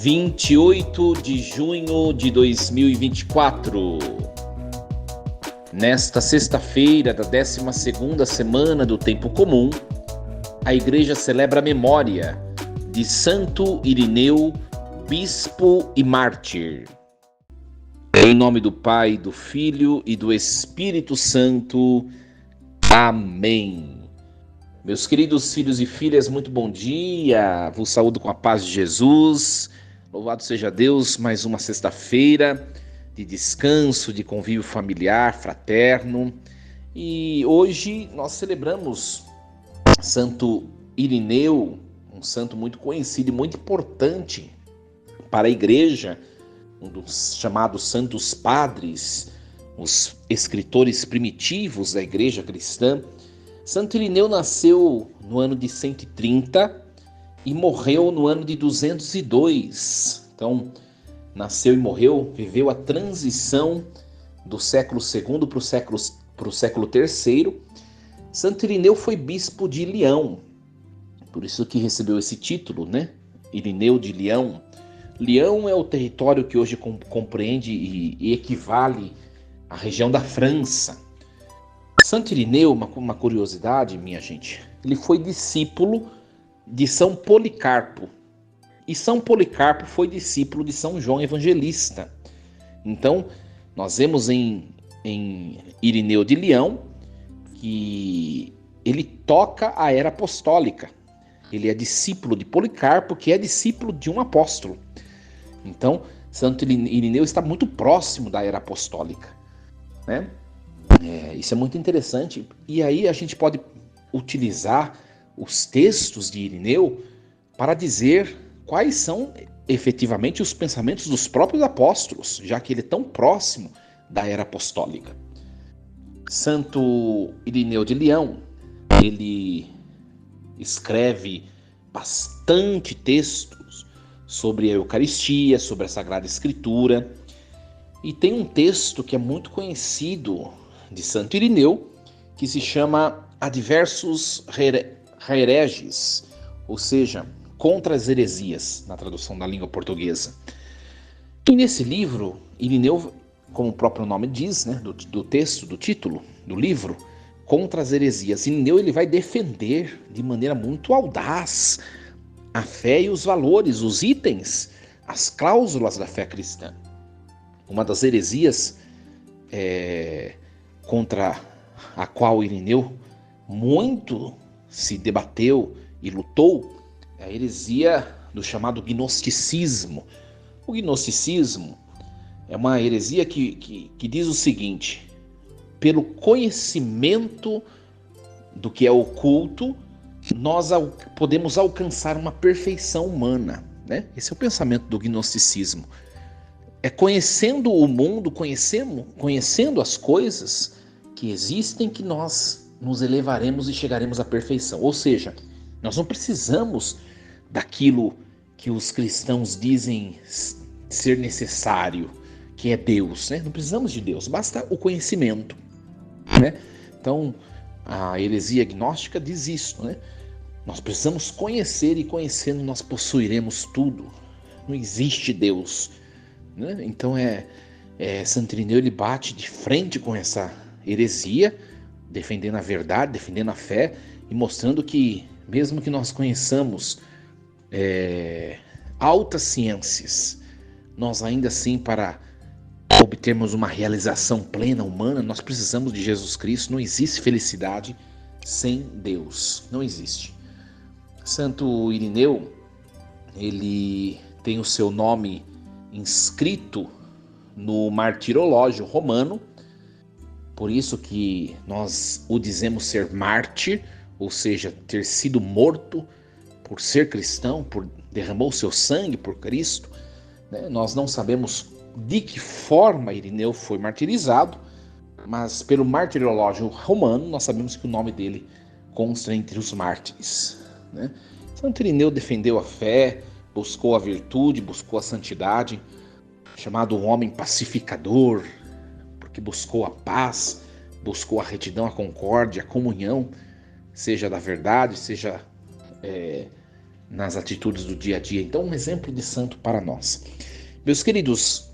28 de junho de 2024. Nesta sexta-feira da 12ª semana do Tempo Comum, a Igreja celebra a memória de Santo Irineu, bispo e mártir. Em nome do Pai, do Filho e do Espírito Santo. Amém. Meus queridos filhos e filhas, muito bom dia. Vos saúdo com a paz de Jesus. Louvado seja Deus, mais uma sexta-feira de descanso, de convívio familiar, fraterno. E hoje nós celebramos Santo Irineu, um santo muito conhecido e muito importante para a Igreja, um dos chamados Santos Padres, os escritores primitivos da Igreja cristã. Santo Irineu nasceu no ano de 130 e morreu no ano de 202. Então, nasceu e morreu, viveu a transição do século II para o século III. Santo Irineu foi bispo de Leão, por isso que recebeu esse título, né? Irineu de Leão. Leão é o território que hoje compreende e equivale à região da França. Santo Irineu, uma curiosidade, minha gente, ele foi discípulo de São Policarpo. E São Policarpo foi discípulo de São João Evangelista. Então, nós vemos em Irineu de Leão que ele toca a era apostólica. Ele é discípulo de Policarpo, que é discípulo de um apóstolo. Então, Santo Irineu está muito próximo da era apostólica, né? Isso é muito interessante. E aí a gente pode utilizar os textos de Irineu para dizer quais são efetivamente os pensamentos dos próprios apóstolos, já que ele é tão próximo da era apostólica. Santo Irineu de Leão, ele escreve bastante textos sobre a Eucaristia, sobre a Sagrada Escritura, e tem um texto que é muito conhecido de Santo Irineu, que se chama Adversus Hereges, ou seja, contra as heresias, na tradução da língua portuguesa. E nesse livro, Irineu, como o próprio nome diz, né, do texto, do título do livro, contra as heresias, Irineu ele vai defender de maneira muito audaz a fé e os valores, os itens, as cláusulas da fé cristã. Uma das heresias contra a qual Irineu muito se debateu e lutou é a heresia do chamado gnosticismo. O gnosticismo é uma heresia que diz o seguinte: pelo conhecimento do que é oculto, nós podemos alcançar uma perfeição humana, né? Esse é o pensamento do gnosticismo. É conhecendo o mundo, conhecendo as coisas que existem, que nós nos elevaremos e chegaremos à perfeição. Ou seja, nós não precisamos daquilo que os cristãos dizem ser necessário, que é Deus, né? Não precisamos de Deus, basta o conhecimento, né? Então, a heresia gnóstica diz isso, né? Nós precisamos conhecer, e conhecendo nós possuiremos tudo. Não existe Deus, né? Então Santo Irineu ele bate de frente com essa heresia, defendendo a verdade, defendendo a fé e mostrando que mesmo que nós conheçamos altas ciências, nós ainda assim, para obtermos uma realização plena humana, nós precisamos de Jesus Cristo. Não existe felicidade sem Deus, não existe. Santo Irineu, ele tem o seu nome inscrito no martirológio romano, por isso que nós o dizemos ser mártir, ou seja, ter sido morto por ser cristão, por derramou o seu sangue por Cristo, né? Nós não sabemos de que forma Irineu foi martirizado, mas pelo martirológio romano nós sabemos que o nome dele consta entre os mártires, né? Santo Irineu defendeu a fé, buscou a virtude, buscou a santidade, chamado um homem pacificador, porque buscou a paz, buscou a retidão, a concórdia, a comunhão, seja da verdade, seja nas atitudes do dia a dia. Então, um exemplo de santo para nós. Meus queridos,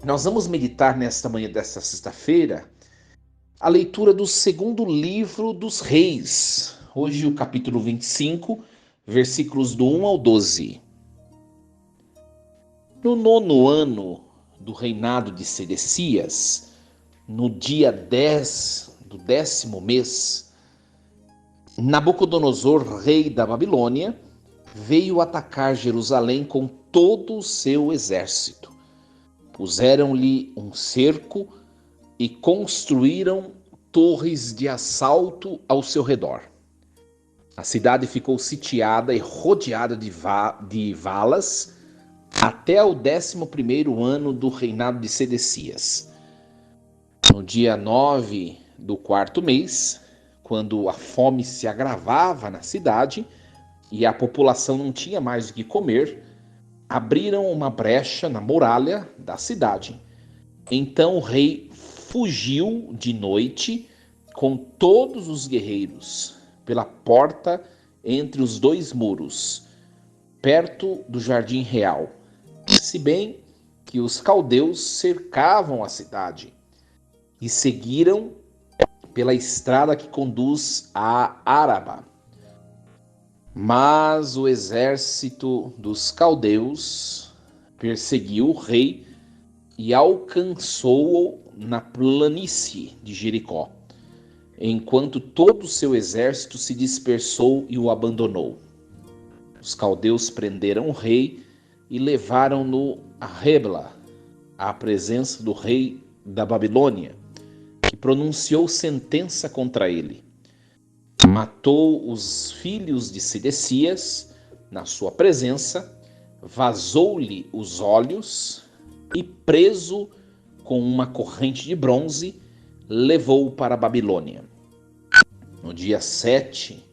nós vamos meditar nesta manhã desta sexta-feira a leitura do segundo livro dos Reis. Hoje o capítulo 25, versículos do 1 ao 12. No 9º ano do reinado de Sedecias, no dia 10 do 10º mês, Nabucodonosor, rei da Babilônia, veio atacar Jerusalém com todo o seu exército. Puseram-lhe um cerco e construíram torres de assalto ao seu redor. A cidade ficou sitiada e rodeada de valas até o 11º ano do reinado de Sedecias. No dia 9 do 4º mês, quando a fome se agravava na cidade e a população não tinha mais o que comer, abriram uma brecha na muralha da cidade. Então o rei fugiu de noite com todos os guerreiros pela porta entre os dois muros, perto do jardim real, se bem que os caldeus cercavam a cidade e seguiram pela estrada que conduz a Araba. Mas o exército dos caldeus perseguiu o rei e alcançou-o na planície de Jericó, enquanto todo o seu exército se dispersou e o abandonou. Os caldeus prenderam o rei e levaram-no a Ribla, à presença do rei da Babilônia, que pronunciou sentença contra ele. Matou os filhos de Sedecias na sua presença, vazou-lhe os olhos e, preso com uma corrente de bronze, levou-o para a Babilônia. No dia 7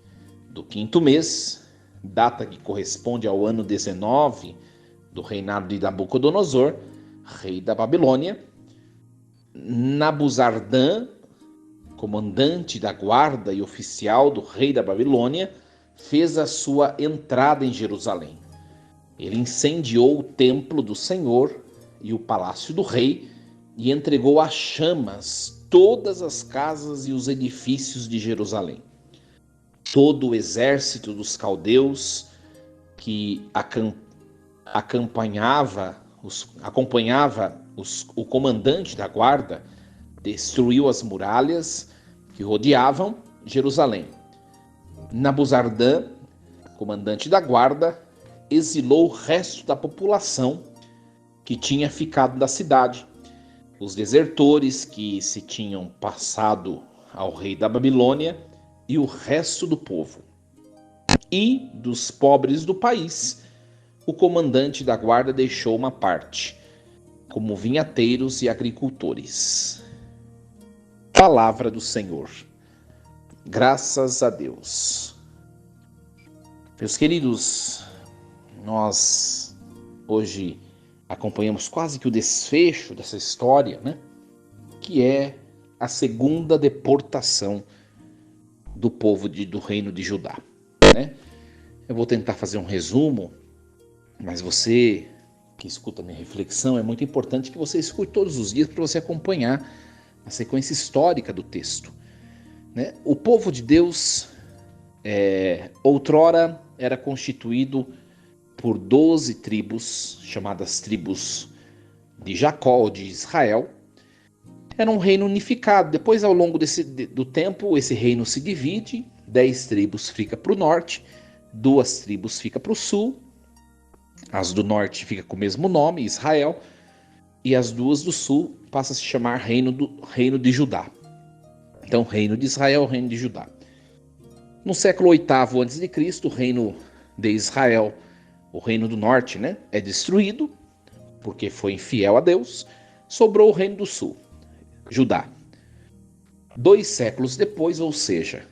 do 5º mês, data que corresponde ao ano 19 do reinado de Nabucodonosor, rei da Babilônia, Nabuzardã, comandante da guarda e oficial do rei da Babilônia, fez a sua entrada em Jerusalém. Ele incendiou o templo do Senhor e o palácio do rei e entregou a chamas todas as casas e os edifícios de Jerusalém. Todo o exército dos caldeus que acompanhava o comandante da guarda destruiu as muralhas que rodeavam Jerusalém. Nabuzardã, comandante da guarda, exilou o resto da população que tinha ficado da cidade, os desertores que se tinham passado ao rei da Babilônia e o resto do povo. E dos pobres do país, o comandante da guarda deixou uma parte, como vinhateiros e agricultores. Palavra do Senhor. Graças a Deus. Meus queridos, nós hoje acompanhamos quase que o desfecho dessa história, né? Que é a segunda deportação do povo do reino de Judá, né? Eu vou tentar fazer um resumo, mas você que escuta a minha reflexão, é muito importante que você escute todos os dias para você acompanhar a sequência histórica do texto, né? O povo de Deus, outrora, era constituído por 12 tribos, chamadas tribos de Jacó ou de Israel. Era um reino unificado. Depois, ao longo do tempo, esse reino se divide. 10 tribos ficam para o norte, 2 tribos ficam para o sul. As do norte ficam com o mesmo nome, Israel, e as 2 do sul passam a se chamar reino de Judá. Então, reino de Israel, reino de Judá. No século VIII a.C., o reino de Israel, o reino do norte, né, é destruído, porque foi infiel a Deus. Sobrou o reino do sul, Judá. 2 séculos depois, ou seja,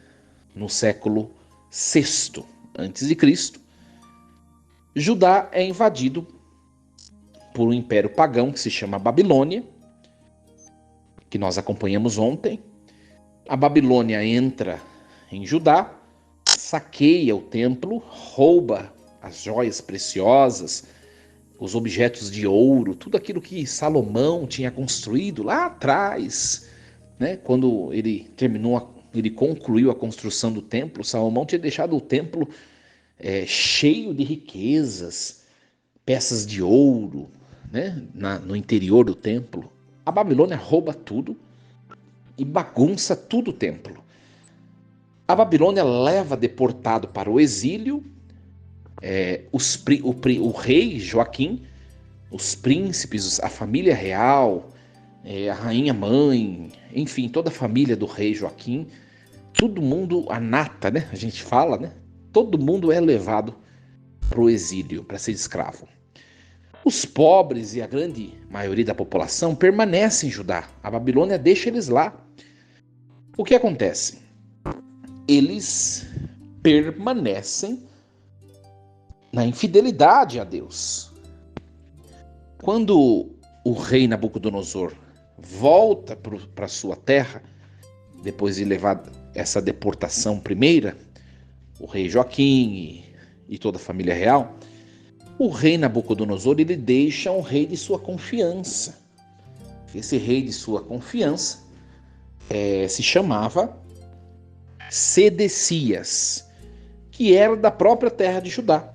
no século VI a.C., Judá é invadido por um império pagão que se chama Babilônia, que nós acompanhamos ontem. A Babilônia entra em Judá, saqueia o templo, rouba as joias preciosas, os objetos de ouro, tudo aquilo que Salomão tinha construído lá atrás, né? Quando ele concluiu a construção do templo, Salomão tinha deixado o templo cheio de riquezas, peças de ouro, né? No interior do templo. A Babilônia rouba tudo e bagunça tudo o templo. A Babilônia leva deportado para o exílio o rei Joaquim, os príncipes, a família real, a rainha mãe, enfim, toda a família do rei Joaquim, todo mundo, a nata, né? A gente fala, né? Todo mundo é levado para o exílio, para ser escravo. Os pobres e a grande maioria da população permanecem em Judá. A Babilônia deixa eles lá. O que acontece? Eles permanecem na infidelidade a Deus. Quando o rei Nabucodonosor volta para sua terra, depois de levar essa deportação primeira, o rei Joaquim e toda a família real, o rei Nabucodonosor ele deixa um rei de sua confiança. Esse rei de sua confiança se chamava Sedecias, que era da própria terra de Judá.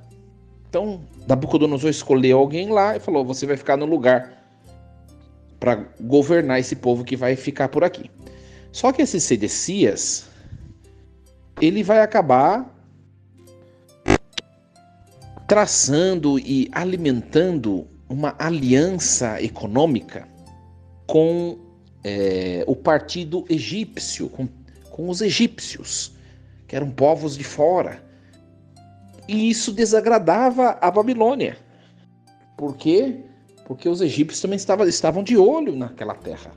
Então, Nabucodonosor escolheu alguém lá e falou: você vai ficar no lugar para governar esse povo que vai ficar por aqui. Só que esse Sedecias, ele vai acabar traçando e alimentando uma aliança econômica com o partido egípcio, com os egípcios, que eram povos de fora. E isso desagradava a Babilônia. Por quê? Porque os egípcios também estavam de olho naquela terra.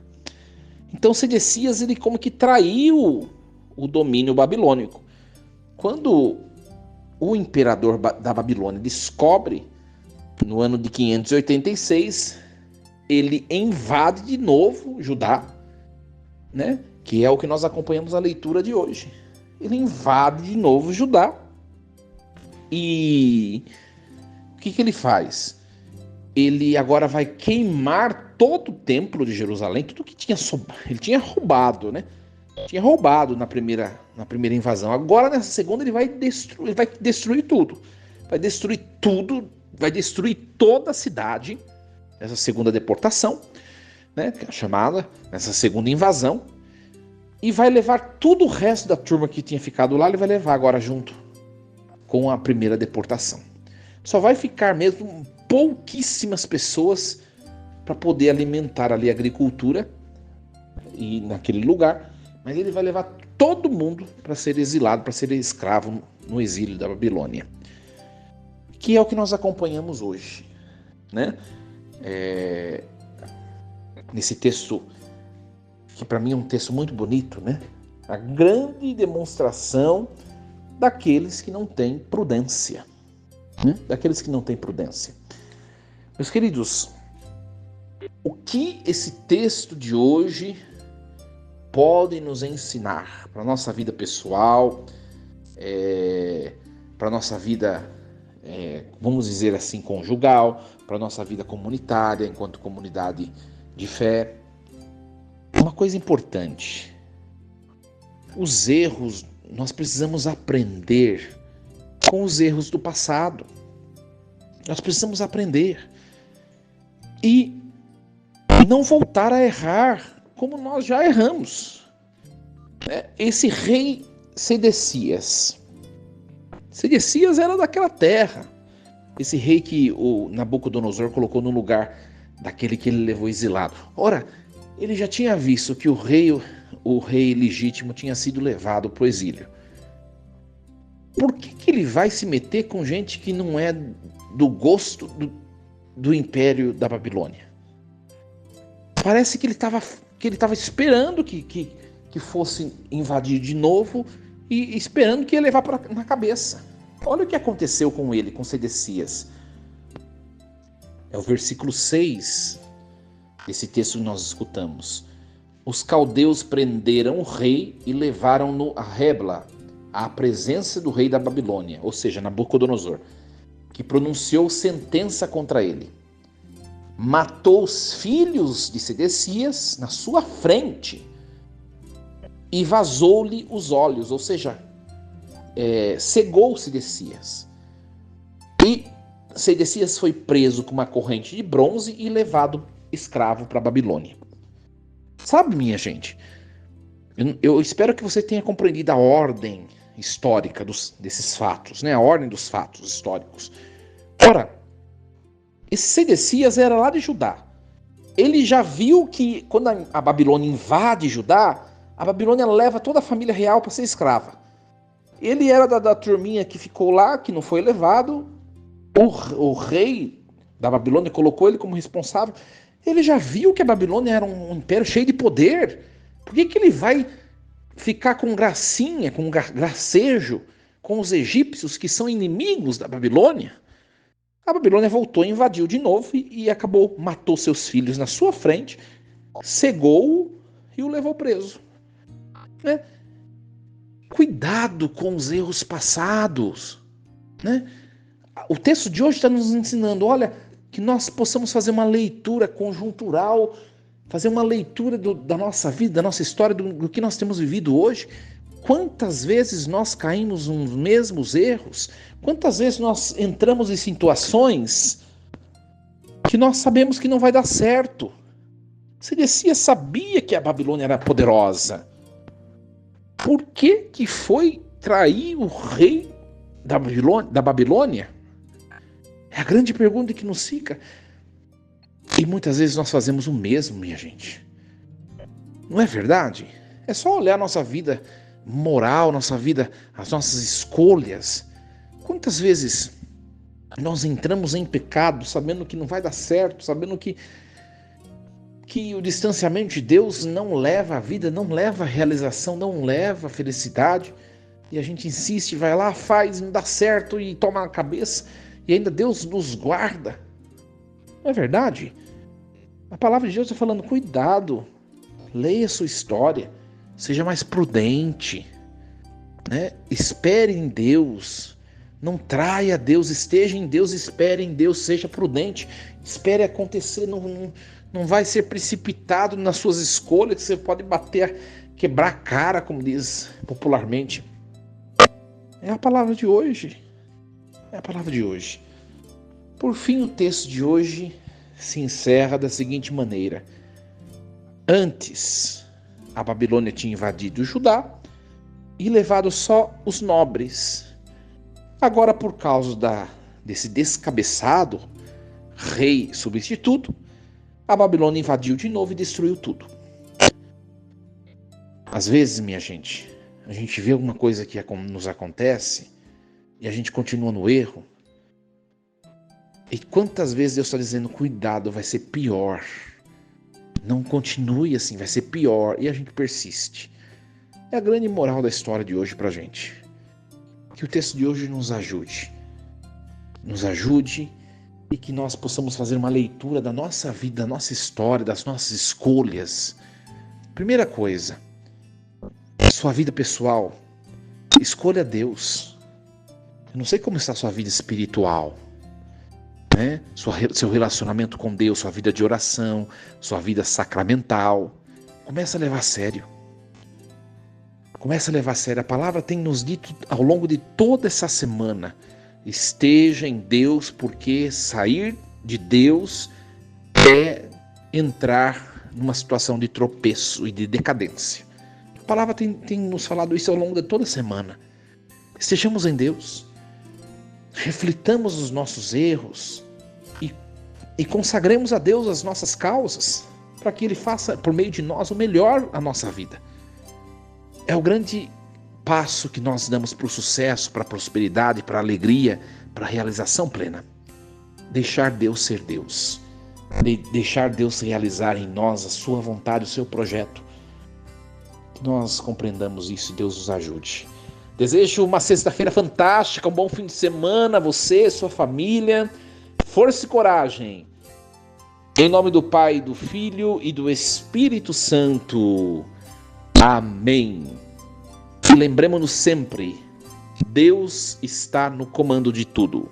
Então Sedecias, ele como que traiu o domínio babilônico. Quando o imperador da Babilônia descobre, no ano de 586, ele invade de novo Judá, né? Que é o que nós acompanhamos a leitura de hoje. Ele invade de novo Judá. E o que ele faz? Ele agora vai queimar todo o templo de Jerusalém, tudo que ele tinha roubado, né? Tinha roubado na primeira invasão. Agora, nessa segunda, ele vai destruir tudo. Vai destruir tudo, vai destruir toda a cidade, nessa segunda deportação, né? Que é chamada, nessa segunda invasão. E vai levar todo o resto da turma que tinha ficado lá, ele vai levar agora junto com a primeira deportação. Só vai ficar mesmo pouquíssimas pessoas para poder alimentar ali a agricultura e naquele lugar, mas ele vai levar todo mundo para ser exilado, para ser escravo no exílio da Babilônia, que é o que nós acompanhamos hoje, né? Nesse texto, que para mim é um texto muito bonito, né? A grande demonstração daqueles que não têm prudência, né? Daqueles que não têm prudência. Meus queridos, o que esse texto de hoje pode nos ensinar para a nossa vida pessoal, para a nossa vida, vamos dizer assim, conjugal, para a nossa vida comunitária, enquanto comunidade de fé? Uma coisa importante: os erros, nós precisamos aprender com os erros do passado. Nós precisamos aprender e não voltar a errar como nós já erramos. Esse rei Sedecias era daquela terra. Esse rei que o Nabucodonosor colocou no lugar daquele que ele levou exilado. Ora, ele já tinha visto que o rei legítimo tinha sido levado para o exílio. Por que ele vai se meter com gente que não é do gosto do império da Babilônia? Parece que ele estava esperando que fosse invadir de novo e esperando que ia levar na cabeça. Olha o que aconteceu com ele, com Sedecias. É o versículo 6 desse texto que nós escutamos. Os caldeus prenderam o rei e levaram-no a Ribla, à presença do rei da Babilônia, ou seja, Nabucodonosor. que pronunciou sentença contra ele. Matou os filhos de Sedecias na sua frente e vazou-lhe os olhos, ou seja, cegou Sedecias. E Sedecias foi preso com uma corrente de bronze e levado escravo para a Babilônia. Sabe, minha gente, eu espero que você tenha compreendido a ordem histórica desses fatos, né? A ordem dos fatos históricos. Ora, esse Sedecias era lá de Judá. Ele já viu que quando a Babilônia invade Judá, a Babilônia leva toda a família real para ser escrava. Ele era da turminha que ficou lá, que não foi levado. O rei da Babilônia colocou ele como responsável. Ele já viu que a Babilônia era um império cheio de poder. Por que ele vai ficar com gracinha, com gracejo com os egípcios que são inimigos da Babilônia? A Babilônia voltou, invadiu de novo e acabou, matou seus filhos na sua frente, cegou-o e o levou preso. Né? Cuidado com os erros passados. Né? O texto de hoje está nos ensinando, olha, que nós possamos fazer uma leitura conjuntural, fazer uma leitura da nossa vida, da nossa história, do que nós temos vivido hoje. Quantas vezes nós caímos nos mesmos erros? Quantas vezes nós entramos em situações que nós sabemos que não vai dar certo? Sedecias sabia que a Babilônia era poderosa. Por que foi trair o rei da Babilônia? É a grande pergunta que nos fica. E muitas vezes nós fazemos o mesmo, minha gente. Não é verdade? É só olhar a nossa vida moral, nossa vida, as nossas escolhas. Quantas vezes nós entramos em pecado sabendo que não vai dar certo, sabendo que o distanciamento de Deus não leva à vida, não leva à realização, não leva à felicidade, e a gente insiste, vai lá, faz, não dá certo e toma na cabeça, e ainda Deus nos guarda. Não é verdade? A palavra de Deus está falando, cuidado, leia a sua história, seja mais prudente, né? Espere em Deus, não traia Deus, esteja em Deus, espere em Deus, seja prudente, espere acontecer, não vai ser precipitado nas suas escolhas, que você pode quebrar a cara, como diz popularmente. É a palavra de hoje, é a palavra de hoje. Por fim, o texto de hoje se encerra da seguinte maneira. Antes, a Babilônia tinha invadido Judá e levado só os nobres. Agora, por causa desse descabeçado rei substituto, a Babilônia invadiu de novo e destruiu tudo. Às vezes, minha gente, a gente vê alguma coisa que nos acontece e a gente continua no erro. E quantas vezes Deus está dizendo, cuidado, vai ser pior. Não continue assim, vai ser pior. E a gente persiste. É a grande moral da história de hoje para a gente. Que o texto de hoje nos ajude. Nos ajude e que nós possamos fazer uma leitura da nossa vida, da nossa história, das nossas escolhas. Primeira coisa, sua vida pessoal. Escolha Deus. Eu não sei como está a sua vida espiritual. Né? Seu relacionamento com Deus, sua vida de oração, sua vida sacramental. Começa a levar a sério. Começa a levar a sério. A palavra tem nos dito ao longo de toda essa semana. Esteja em Deus, porque sair de Deus é entrar numa situação de tropeço e de decadência. A palavra tem nos falado isso ao longo de toda a semana. Estejamos em Deus. Reflitamos os nossos erros e consagremos a Deus as nossas causas para que Ele faça por meio de nós o melhor à nossa vida. É o grande passo que nós damos para o sucesso, para a prosperidade, para a alegria, para a realização plena. Deixar Deus ser Deus. Deixar Deus realizar em nós a sua vontade, o seu projeto. Que nós compreendamos isso e Deus nos ajude. Desejo uma sexta-feira fantástica, um bom fim de semana a você, sua família. Força e coragem. Em nome do Pai, do Filho e do Espírito Santo. Amém. E lembremos-nos sempre, Deus está no comando de tudo.